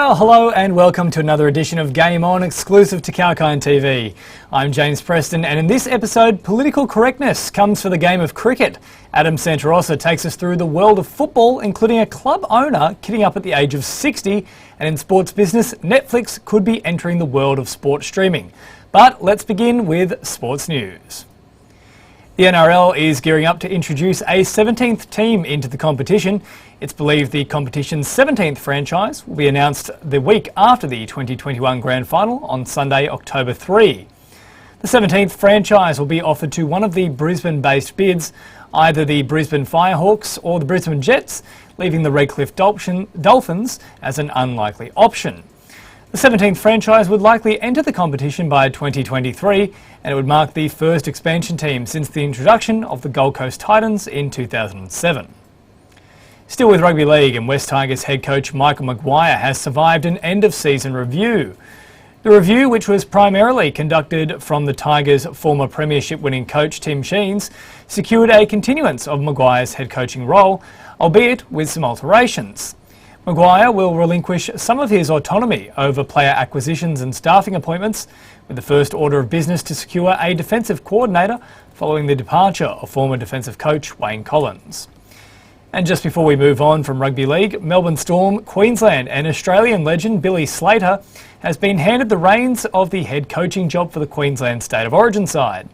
Well, hello and welcome to another edition of Game On, exclusive to Kalkine TV. I'm James Preston, and in this episode, political correctness comes for the game of cricket. Adam Santarossa takes us through the world of football, including a club owner kidding up at the age of 60, and in sports business, Netflix could be entering the world of sport streaming. But let's begin with sports news. The NRL is gearing up to introduce a 17th team into the competition. It's believed the competition's 17th franchise will be announced the week after the 2021 Grand Final on Sunday, October 3. The 17th franchise will be offered to one of the Brisbane-based bids, either the Brisbane Firehawks or the Brisbane Jets, leaving the Redcliffe Dolphins as an unlikely option. The 17th franchise would likely enter the competition by 2023, and it would mark the first expansion team since the introduction of the Gold Coast Titans in 2007. Still with rugby league, and West Tigers head coach Michael Maguire has survived an end-of-season review. The review, which was primarily conducted from the Tigers' former premiership-winning coach Tim Sheens, secured a continuance of Maguire's head coaching role, albeit with some alterations. Maguire will relinquish some of his autonomy over player acquisitions and staffing appointments, with the first order of business to secure a defensive coordinator following the departure of former defensive coach Wayne Collins. And just before we move on from rugby league, Melbourne Storm, Queensland and Australian legend Billy Slater has been handed the reins of the head coaching job for the Queensland State of Origin side.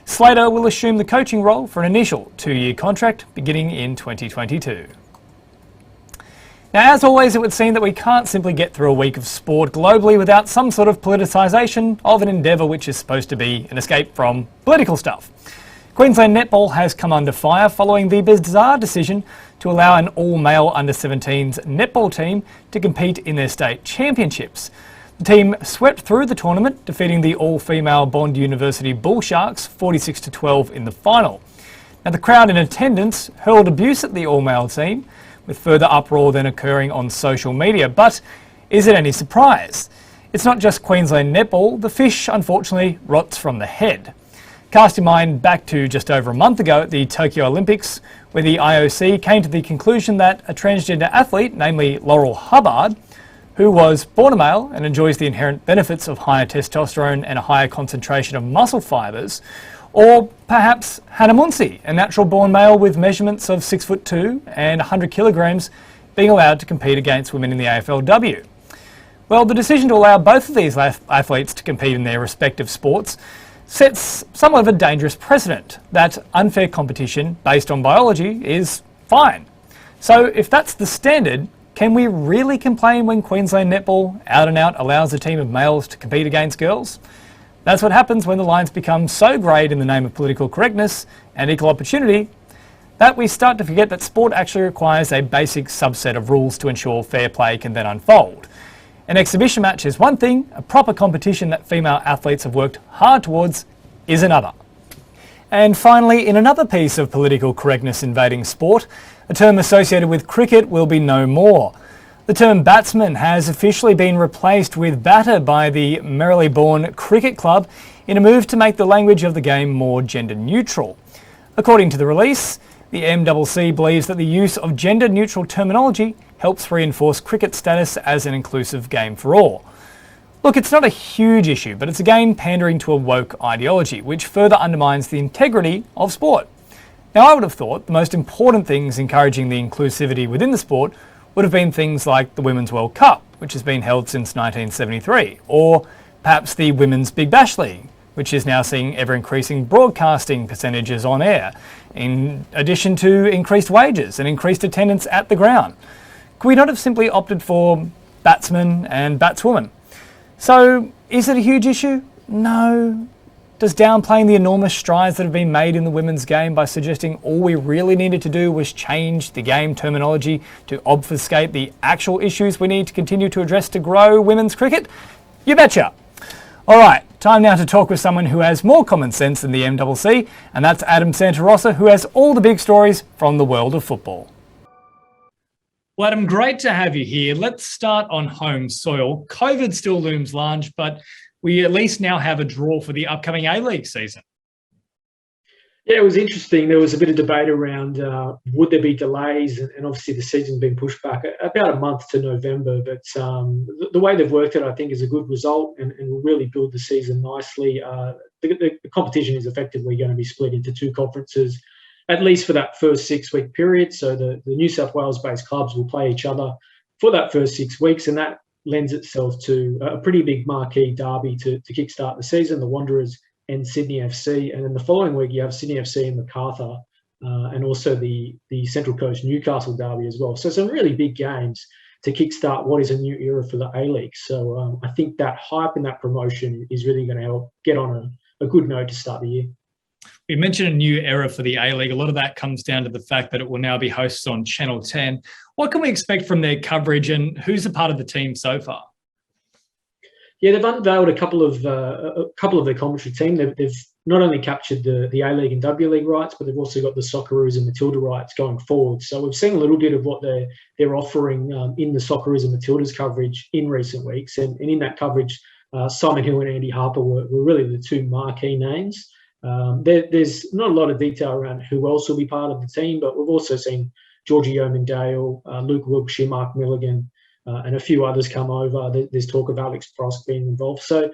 Slater will assume the coaching role for an initial 2-year contract beginning in 2022. Now, as always, it would seem that we can't simply get through a week of sport globally without some sort of politicisation of an endeavour which is supposed to be an escape from political stuff. Queensland Netball has come under fire following the bizarre decision to allow an all-male under-17s netball team to compete in their state championships. The team swept through the tournament, defeating the all-female Bond University Bull Sharks 46-12 in the final. Now, the crowd in attendance hurled abuse at the all-male team, with further uproar then occurring on social media. But is it any surprise? It's not just Queensland Netball. The fish, unfortunately, rots from the head. Cast your mind back to just over a month ago at the Tokyo Olympics, where the IOC came to the conclusion that a transgender athlete, namely Laurel Hubbard, who was born a male and enjoys the inherent benefits of higher testosterone and a higher concentration of muscle fibres, or perhaps Hannah Muncy, a natural-born male with measurements of 6'2" and 100 kilograms, being allowed to compete against women in the AFLW. Well, the decision to allow both of these athletes to compete in their respective sports sets somewhat of a dangerous precedent that unfair competition based on biology is fine. So if that's the standard, can we really complain when Queensland Netball out and out allows a team of males to compete against girls? That's what happens when the lines become so greyed in the name of political correctness and equal opportunity that we start to forget that sport actually requires a basic subset of rules to ensure fair play can then unfold. An exhibition match is one thing, a proper competition that female athletes have worked hard towards is another. And finally, in another piece of political correctness invading sport, a term associated with cricket will be no more. The term batsman has officially been replaced with batter by the Marylebone Cricket Club in a move to make the language of the game more gender neutral. According to the release, the MCC believes that the use of gender neutral terminology helps reinforce cricket's status as an inclusive game for all. Look, it's not a huge issue, but it's again pandering to a woke ideology, which further undermines the integrity of sport. Now, I would have thought the most important things encouraging the inclusivity within the sport would have been things like the Women's World Cup, which has been held since 1973, or perhaps the Women's Big Bash League, which is now seeing ever-increasing broadcasting percentages on air, in addition to increased wages and increased attendance at the ground. Could we not have simply opted for batsman and batswoman? So, is it a huge issue? No. Does downplaying the enormous strides that have been made in the women's game by suggesting all we really needed to do was change the game terminology to obfuscate the actual issues we need to continue to address to grow women's cricket? You betcha. All right, time now to talk with someone who has more common sense than the MCC, and that's Adam Santarossa, who has all the big stories from the world of football. Well, Adam, great to have you here. Let's start on home soil. COVID still looms large, but we at least now have a draw for the upcoming A-League season. Yeah, it was interesting. There was a bit of debate around would there be delays, and obviously the season's been pushed back about a month to November. But the way they've worked it, I think, is a good result and will really build the season nicely. The competition is effectively going to be split into two conferences, at least for that first 6 week period. So the New South Wales-based clubs will play each other for that first 6 weeks, and that lends itself to a pretty big marquee derby to kickstart the season. The Wanderers and Sydney FC, and then the following week you have Sydney FC and Macarthur, and also the Central Coast Newcastle derby as well. So some really big games to kickstart what is a new era for the A-League. So I think that hype and that promotion is really going to help get on a good note to start the year. We mentioned a new era for the A-League. A lot of that comes down to the fact that it will now be hosted on Channel 10. What can we expect from their coverage, and who's a part of the team so far? Yeah, they've unveiled a couple of their commentary team. They've not only captured the A-League and W League rights, but they've also got the Socceroos and Matilda rights going forward. So we've seen a little bit of what they're offering in the Socceroos and Matildas coverage in recent weeks. And in that coverage, Simon Hill and Andy Harper were really the two marquee names. There's not a lot of detail around who else will be part of the team, but we've also seen Georgie Yeomandale, Luke Wilkshire, Mark Milligan, and a few others come over. There's talk of Alex Prosk being involved. So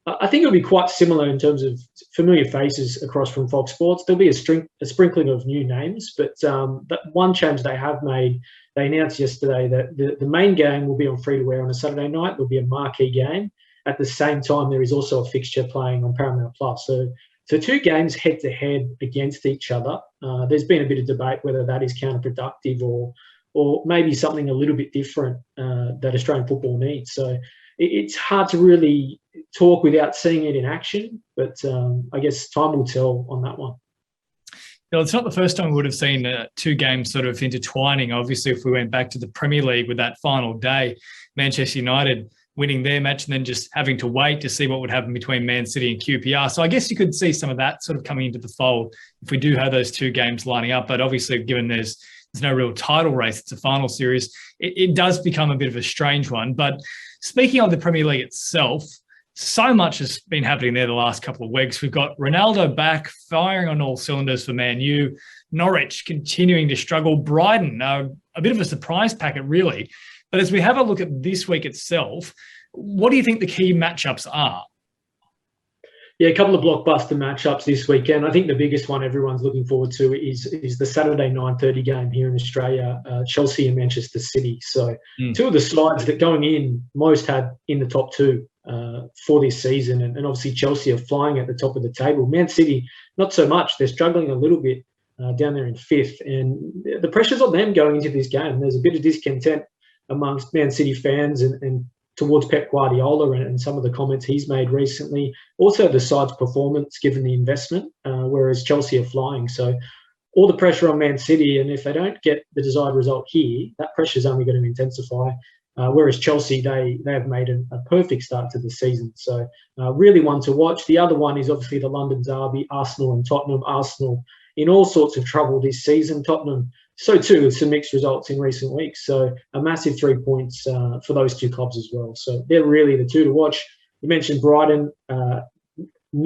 I think it'll be quite similar in terms of familiar faces across from Fox Sports. There'll be a sprinkling of new names, but that one change they have made, they announced yesterday that the main game will be on free-to-air on a Saturday night. There'll be a marquee game. At the same time, there is also a fixture playing on Paramount Plus. So two games head-to-head against each other. There's been a bit of debate whether that is counterproductive or maybe something a little bit different that Australian football needs. So it's hard to really talk without seeing it in action, but I guess time will tell on that one. Well, it's not the first time we would have seen two games sort of intertwining. Obviously, if we went back to the Premier League with that final day, Manchester United winning their match and then just having to wait to see what would happen between Man City and QPR. So I guess you could see some of that sort of coming into the fold if we do have those two games lining up. But obviously, given there's no real title race, it's a final series, it does become a bit of a strange one. But speaking of the Premier League itself, so much has been happening there the last couple of weeks. We've got Ronaldo back, firing on all cylinders for Man U. Norwich continuing to struggle. Brighton, a bit of a surprise packet, really. But as we have a look at this week itself, what do you think the key matchups are? Yeah, a couple of blockbuster matchups this weekend. I think the biggest one everyone's looking forward to is the Saturday 9:30 game here in Australia, Chelsea and Manchester City. So two of the sides that going in most had in the top two for this season. And obviously Chelsea are flying at the top of the table. Man City, not so much. They're struggling a little bit down there in fifth. And the pressure's on them going into this game. There's a bit of discontent amongst Man City fans and towards Pep Guardiola and some of the comments he's made recently. Also the side's performance given the investment, whereas Chelsea are flying. So all the pressure on Man City, and if they don't get the desired result here, that pressure is only going to intensify. Whereas Chelsea, they have made a perfect start to the season. So really one to watch. The other one is obviously the London derby, Arsenal and Tottenham. Arsenal in all sorts of trouble this season. Tottenham, so too, with some mixed results in recent weeks. So a massive 3 points for those two clubs as well. So they're really the two to watch. You mentioned Brighton.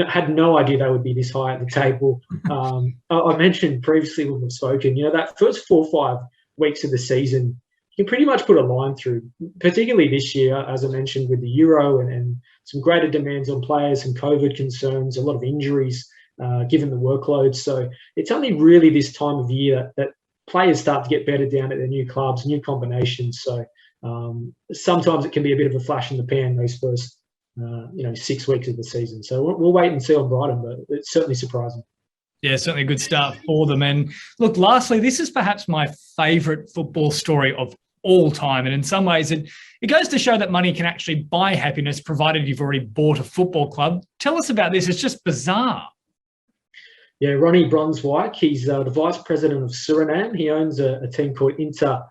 Had no idea they would be this high at the table. I mentioned previously when we've spoken, that first 4 or 5 weeks of the season, you can pretty much put a line through, particularly this year, as I mentioned, with the Euro and some greater demands on players and COVID concerns, a lot of injuries given the workload. So it's only really this time of year that players start to get better down at their new clubs, new combinations. So sometimes it can be a bit of a flash in the pan those first 6 weeks of the season. So we'll wait and see on Brighton, but it's certainly surprising. Yeah, certainly a good start for them. And look, lastly, this is perhaps my favourite football story of all time. And in some ways, it goes to show that money can actually buy happiness, provided you've already bought a football club. Tell us about this. It's just bizarre. Yeah, Ronnie Brunswijk, he's the vice president of Suriname. He owns a team called Inter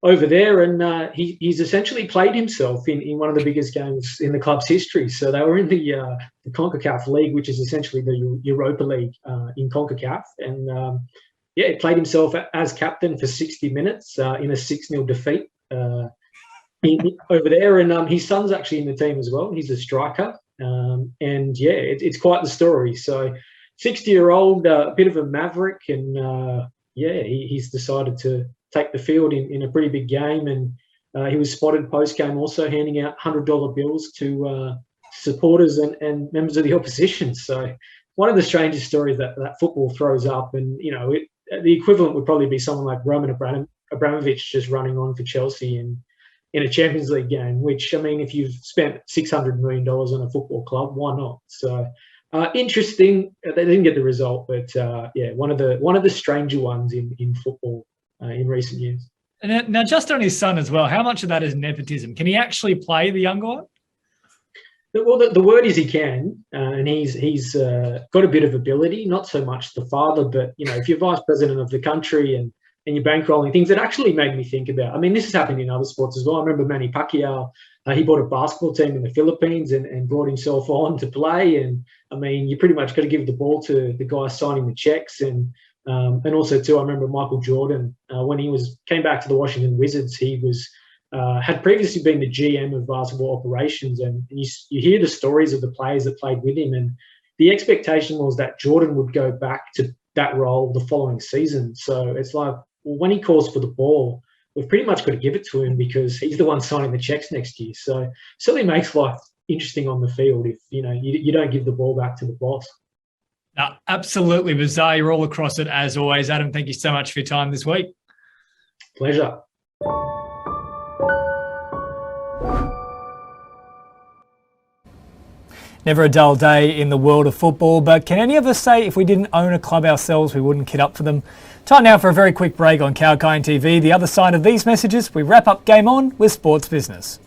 over there, and he's essentially played himself in one of the biggest games in the club's history. So they were in the CONCACAF League, which is essentially the Europa League in CONCACAF. And, he played himself as captain for 60 minutes in a 6-0 defeat over there. And his son's actually in the team as well. He's a striker. It's quite the story. So 60-year-old, a bit of a maverick, and he's decided to take the field in a pretty big game, and he was spotted post-game also handing out $100 bills to supporters and members of the opposition. So one of the strangest stories that football throws up, and the equivalent would probably be someone like Roman Abramovich just running on for Chelsea in a Champions League game, which, I mean, if you've spent $600 million on a football club, why not? So interesting. They didn't get the result, but one of the stranger ones in football in recent years. And now, just on his son as well, how much of that is nepotism? Can he actually play, the younger one? Well, the word is he can, and he's got a bit of ability. Not so much the father, but if you're vice president of the country and you're bankrolling things, it actually made me think about. I mean, this has happened in other sports as well. I remember Manny Pacquiao. He bought a basketball team in the Philippines and brought himself on to play. And I mean, you pretty much got to give the ball to the guy signing the checks. And also too, I remember Michael Jordan when he came back to the Washington Wizards. He was had previously been the GM of basketball operations, and you hear the stories of the players that played with him. And the expectation was that Jordan would go back to that role the following season. So it's like, well, when he calls for the ball, we've pretty much got to give it to him because he's the one signing the checks next year. So it certainly makes life interesting on the field if you don't give the ball back to the boss. No, absolutely bizarre. You're all across it as always. Adam, thank you so much for your time this week. Pleasure. Never a dull day in the world of football, but can any of us say if we didn't own a club ourselves, we wouldn't kit up for them? Time now for a very quick break on Kalkine TV. The other side of these messages, we wrap up Game On with Sports Business.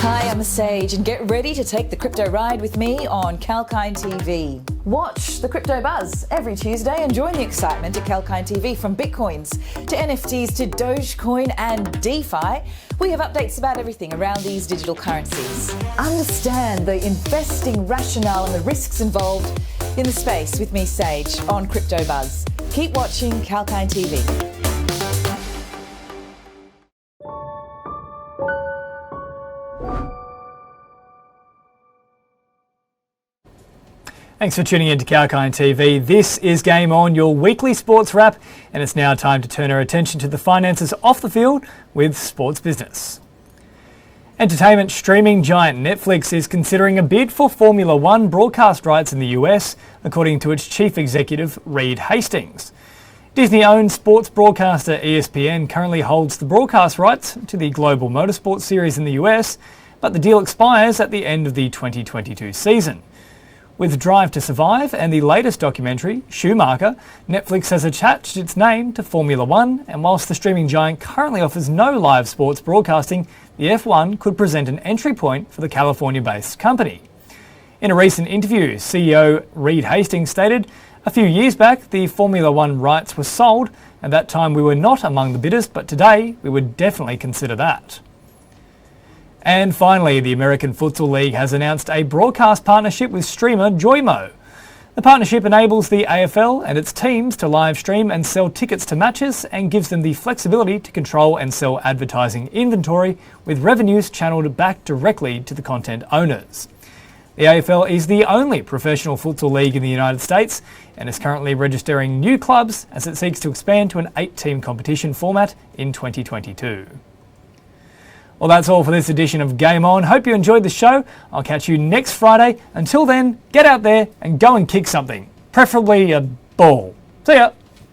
Hi, I'm Sage, and get ready to take the crypto ride with me on Kalkine TV. Watch the crypto buzz every Tuesday and join the excitement at Kalkine TV. From Bitcoins to NFTs to Dogecoin and DeFi, we have updates about everything around these digital currencies. Understand the investing rationale and the risks involved in the space with me, Sage, on Crypto Buzz. Keep watching Kalkine TV. Thanks for tuning in to Kalkine TV. This is Game On, your weekly sports wrap, and it's now time to turn our attention to the finances off the field with Sports Business. Entertainment streaming giant Netflix is considering a bid for Formula One broadcast rights in the US, according to its chief executive, Reed Hastings. Disney-owned sports broadcaster ESPN currently holds the broadcast rights to the global motorsport series in the US, but the deal expires at the end of the 2022 season. With Drive to Survive and the latest documentary, Schumacher, Netflix has attached its name to Formula One, and whilst the streaming giant currently offers no live sports broadcasting, the F1 could present an entry point for the California-based company. In a recent interview, CEO Reed Hastings stated, "A few years back, the Formula One rights were sold. At that time, we were not among the bidders, but today, we would definitely consider that." And finally, the American Futsal League has announced a broadcast partnership with streamer Joymo. The partnership enables the AFL and its teams to live stream and sell tickets to matches and gives them the flexibility to control and sell advertising inventory, with revenues channeled back directly to the content owners. The AFL is the only professional futsal league in the United States and is currently registering new clubs as it seeks to expand to an 8-team competition format in 2022. Well, that's all for this edition of Game On. Hope you enjoyed the show. I'll catch you next Friday. Until then, get out there and go and kick something, preferably a ball. See ya.